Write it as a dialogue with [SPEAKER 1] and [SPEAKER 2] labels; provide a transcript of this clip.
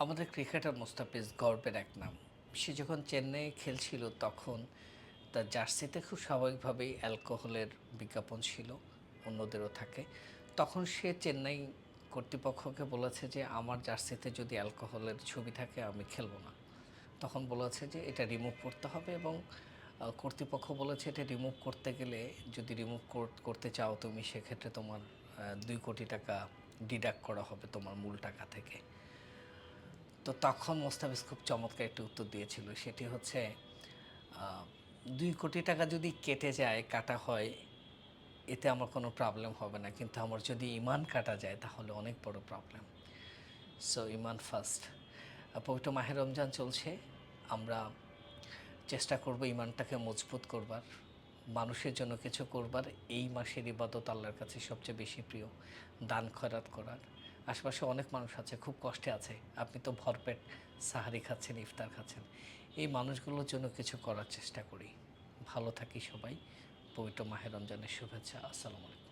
[SPEAKER 1] আমাদের ক্রিকেটার মোস্তাফিজ গর্বের এক নাম। সে যখন চেন্নাইয়ে খেলছিল তখন তার জার্সিতে খুব স্বাভাবিকভাবেই অ্যালকোহলের বিজ্ঞাপন ছিল, অন্যদেরও থাকে। তখন সে চেন্নাই কর্তৃপক্ষকে বলেছে যে, "আমার জার্সিতে যদি অ্যালকোহলের ছবি থাকে আমি খেলব না।" তখন বলেছে যে, "এটা রিমুভ করতে হবে" এবং কর্তৃপক্ষ বলেছে, "এটা রিমুভ করতে গেলে যদি রিমুভ করতে চাও তুমি সেক্ষেত্রে তোমার ৳2,০০,০০,০০০ ডিডাক্ট করা হবে তোমার মূল টাকা থেকে।" তো তখন মোস্তাফিজ খুব চমৎকার একটা উত্তর দিয়েছিল। সেটি হচ্ছে, আ ৳2,০০,০০,০০০ যদি কেটে যায়, কাটা হয়, এতে আমার কোনো প্রবলেম হবে না। কিন্তু আমার যদি ঈমান কাটা যায় তাহলে অনেক বড় প্রবলেম। সো ঈমান ফার্স্ট। পবিত্র মাহে রমজান চলছে। আমরা চেষ্টা করব ঈমানটাকে মজবুত করবার, মানুষের জন্য কিছু করবার। এই মাসের ইবাদত আল্লাহর কাছে সবচেয়ে বেশি প্রিয়। দান খয়রাত করার। আশেপাশে অনেক মানুষ আছে, খুব কষ্টে আছে। আপনি তো ভরপেট সাহারি খাচ্ছেন, ইফতার খাচ্ছেন। এই মানুষগুলোর জন্য কিছু করার চেষ্টা করি। ভালো থাকি সবাই। পবিত্র মাহে রমজানের শুভেচ্ছা। আসসালামু আলাইকুম।